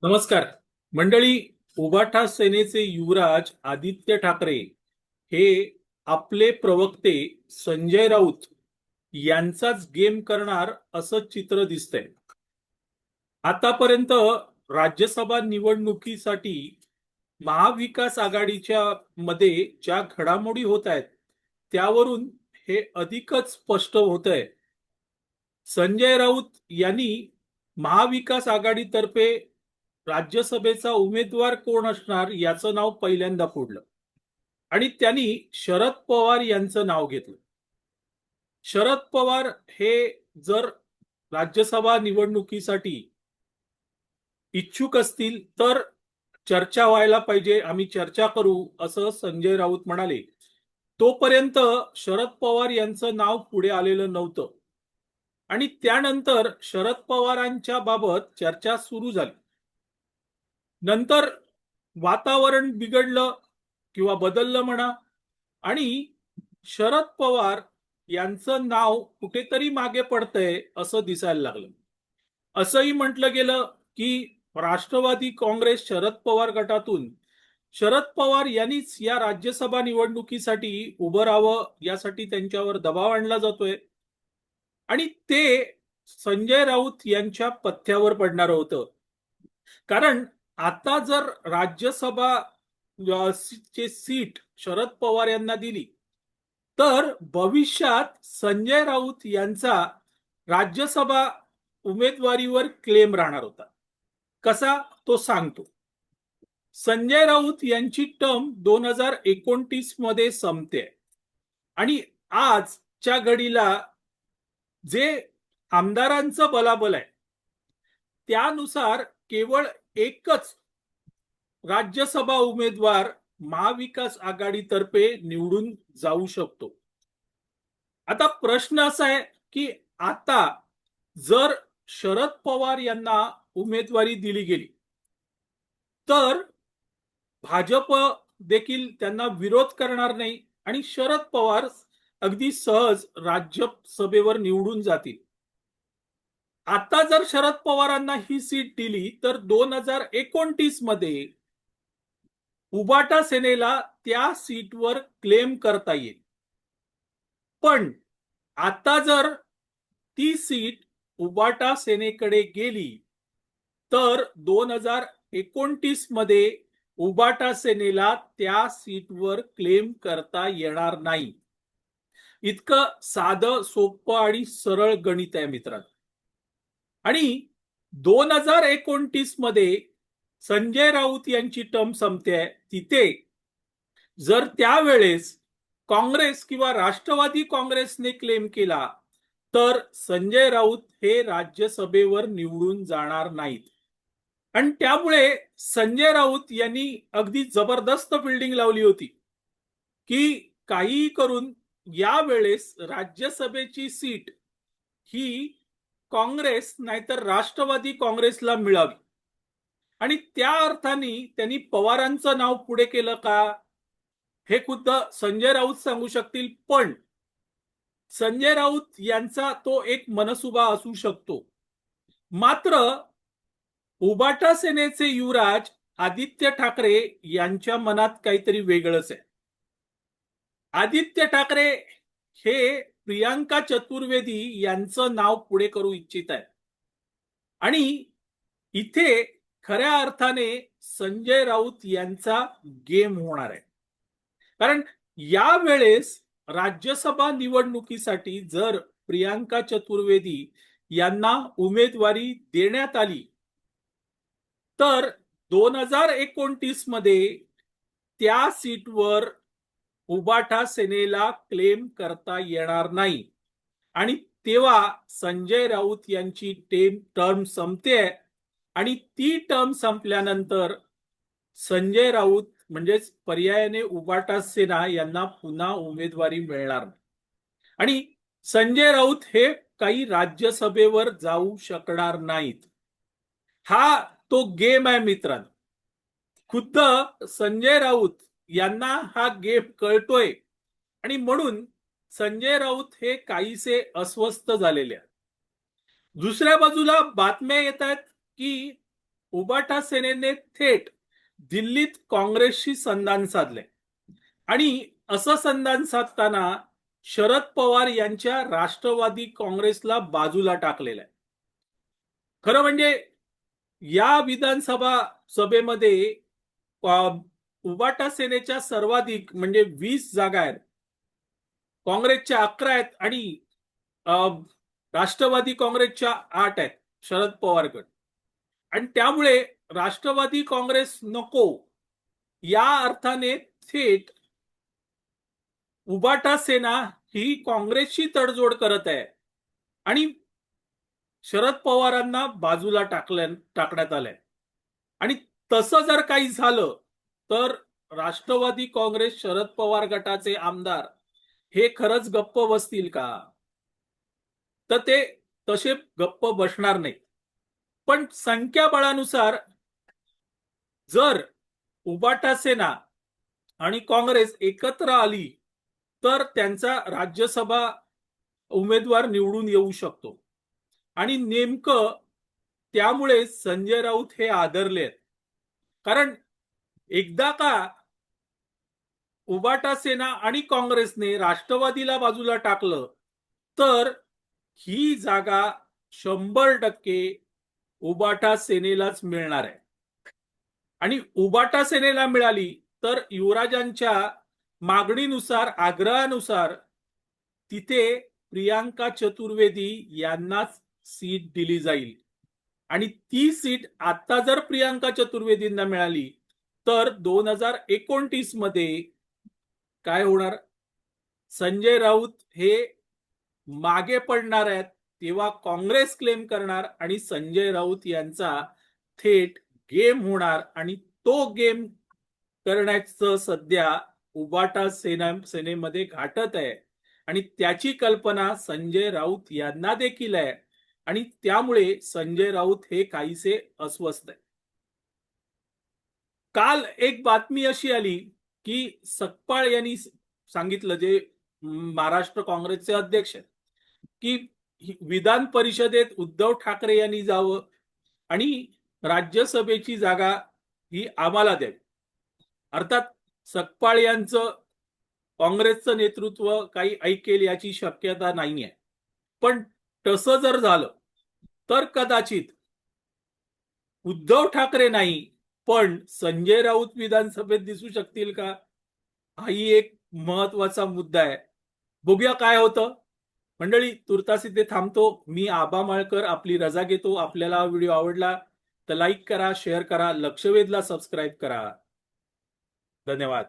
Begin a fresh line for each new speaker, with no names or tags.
नमस्कार मंडळी. उभाटा सेनेचे युवराज आदित्य ठाकरे हे आपले प्रवक्ते संजय राऊत यांचाच गेम करणार असं चित्र दिसतंय. आतापर्यंत राज्यसभा निवडणुकीसाठी महाविकास आघाडीच्या मध्ये ज्या घडामोडी होत आहेत त्यावरून हे अधिकच स्पष्ट होत आहे. संजय राऊत यांनी महाविकास आघाडीतर्फे राज्यसभेचा उमेदवार कोण असणार याचं नाव पहिल्यांदा फोडलं आणि त्यांनी शरद पवार यांचं नाव घेतलं. शरद पवार हे जर राज्यसभा निवडणुकीसाठी इच्छुक असतील तर चर्चा व्हायला पाहिजे, आम्ही चर्चा करू असं संजय राऊत म्हणाले. तोपर्यंत शरद पवार यांचं नाव पुढे आलेलं नव्हतं आणि त्यानंतर शरद पवारांच्या बाबत चर्चा सुरू झाली. नंतर वातावरण बिघडलं किंवा बदललं म्हणा आणि शरद पवार यांचं नाव कुठेतरी मागे पडतंय असं दिसायला लागलं. असंही म्हटलं गेलं की राष्ट्रवादी काँग्रेस शरद पवार गटातून शरद पवार यांनीच या राज्यसभा निवडणुकीसाठी उभं राहावं यासाठी त्यांच्यावर दबाव आणला जातोय आणि ते संजय राऊत यांच्या पथ्यावर पडणार होतं. कारण आता जर राज्यसभा ची सीट शरद पवार यांना दिली तर भविष्यात संजय राऊत यांचा राज्यसभा उमेदवारीवर क्लेम राहणार होता. कसा तो सांगतो. संजय राऊत यांची टर्म 2029 मध्ये संपते आणि आजच्या घडीला जे आमदारांचं बलाबल आहे त्यानुसार केवळ एकच राज्यसभा उमेदवार महाविकास आघाडीतर्फे निवडून जाऊ शकतो. आता प्रश्न असा आहे की आता जर शरद पवार यांना उमेदवारी दिली गेली तर भाजप देखील त्यांना विरोध करणार नाही आणि शरद पवार अगदी सहज राज्यसभेवर निवडून जातील. आता जर शरद पवारांना ही सीट दिली तर 2029 मध्ये उभाटा सेनेला त्या सीटवर क्लेम करता येईल. पण आता जर ती सीट उभाटा सेनेकडे गेली तर 2029 मध्ये उभाटा सेनेला त्या सीटवर क्लेम करता येणार नाही. इतकं साधं सोपं आणि सरळ गणित आहे मित्रांनो. आणि 2029 मध्ये संजय राऊत यांची टर्म संपते. तिथे जर त्यावेळेस काँग्रेस किंवा राष्ट्रवादी काँग्रेसने क्लेम केला तर संजय राऊत हे राज्यसभेवर निवडून जाणार नाहीत आणि त्यामुळे संजय राऊत यांनी अगदी जबरदस्त फिल्डिंग लावली होती की काहीही करून यावेळेस राज्यसभेची सीट ही काँग्रेस नाहीतर राष्ट्रवादी काँग्रेसला मिळावी आणि त्या अर्थाने त्यांनी पवारांचं नाव पुढे केलं का हे खुद्द संजय राऊत सांगू शकतील. पण संजय राऊत यांचा तो एक मनसुबा असू शकतो. मात्र उभाटा सेनेचे युवराज आदित्य ठाकरे यांच्या मनात काहीतरी वेगळंच आहे. आदित्य ठाकरे हे प्रियांका चतुर्वेदी यांचं नाव पुढे करू इच्छित आहेत आणि इथे खऱ्या अर्थाने संजय राऊत यांचा गेम होणार आहे. कारण यावेळेस राज्यसभा निवडणुकीसाठी जर प्रियांका चतुर्वेदी यांना उमेदवारी देण्यात आली तर 2029 मध्ये त्या सीटवर उभाटा सेनेला क्लेम करता येणार नाही आणि तेव्हा संजय राऊत यांची टर्म संपते आणि ती टर्म संपल्यानंतर संजय राऊत म्हणजेच पर्यायाने उभाटा सेना यांना पुन्हा उमेदवारी मिळणार नाही आणि संजय राऊत हे काही राज्यसभेवर जाऊ शकणार नाहीत. हा तो गेम आहे मित्रांनो. खुद्द संजय राऊत यांना हा गेम कळतोय आणि म्हणून संजय राऊत हे काहीसे अस्वस्थ झालेले आहेत. दुसऱ्या बाजूला बातम्या येत आहेत की उबाटा सेनेने थेट दिल्लीत काँग्रेसशी संधान साधले आणि असं संधान साधताना शरद पवार यांच्या राष्ट्रवादी काँग्रेसला बाजूला टाकलेलं आहे. खरं म्हणजे या विधानसभा सभेमध्ये उबाटा सेनेच्या सर्वाधिक म्हणजे 20 जागा आहेत, काँग्रेसच्या 11 आहेत आणि अ, राष्ट्रवादी काँग्रेसच्या 8 आहेत, शरद पवार गट. आणि त्यामुळे राष्ट्रवादी काँग्रेस नको या अर्थाने थेट उबाटा सेना ही काँग्रेसशी तडजोड करत आहे आणि शरद पवारांना बाजूला टाकण्यात आलंय. आणि तसं जर काही झालं तर राष्ट्रवादी काँग्रेस शरद पवार गटाचे आमदार हे खरंच गप्प बसतील का? तर ते तसे गप्प बसणार नाहीत. पण संख्याबळानुसार जर उबाटा सेना आणि काँग्रेस एकत्र आली तर त्यांचा राज्यसभा उमेदवार निवडून येऊ शकतो. आणि नेमकं त्यामुळे संजय राऊत हे आदरले आहेत. कारण एकदा का उबाटा सेना आणि काँग्रेसने राष्ट्रवादीला बाजूला टाकलं तर ही जागा 100% उबाटा सेनेलाच मिळणार आहे. आणि उबाटा सेनेला मिळाली तर युवराजांच्या मागणीनुसार, आग्रहानुसार तिथे प्रियांका चतुर्वेदी यांनाच सीट दिली जाईल. आणि ती सीट आता जर प्रियांका चतुर्वेदींना मिळाली तर 2029 मध्ये काय होणार? संजय राऊत हे मागे पडणार आहेत, तेव्हा काँग्रेस क्लेम करणार आणि संजय राऊत यांचा थेट गेम होणार आणि तो गेम करण्याचं सध्या उबाटा सेनेमध्ये घाटत आहे आणि त्याची कल्पना संजय राऊत यांना देखील आहे आणि त्यामुळे संजय राऊत हे काहीसे अस्वस्थ आहे. काल एक बातमी अशी आली की सकपाळ यांनी सांगितलं, जे महाराष्ट्र काँग्रेसचे अध्यक्ष आहेत, की विधान परिषदेत उद्धव ठाकरे यांनी जावं आणि राज्यसभेची जागा ही आम्हाला द्यावी. अर्थात सकपाळ यांचं काँग्रेसचं नेतृत्व काही ऐकेल याची शक्यता नाहीये. पण तसं जर झालं तर कदाचित उद्धव ठाकरे नाही पण संजय राऊत विधानसभेत दिसू शकतील का? हाही एक महत्वाचा मुद्दा आहे. बघूया काय होतं. मंडळी, तुर्तास इथे थांबतो. मी आबा माळकर आपली रजा घेतो. आपल्याला हा व्हिडिओ आवडला तर लाईक करा, शेअर करा, लक्षवेधला सबस्क्राईब करा. धन्यवाद.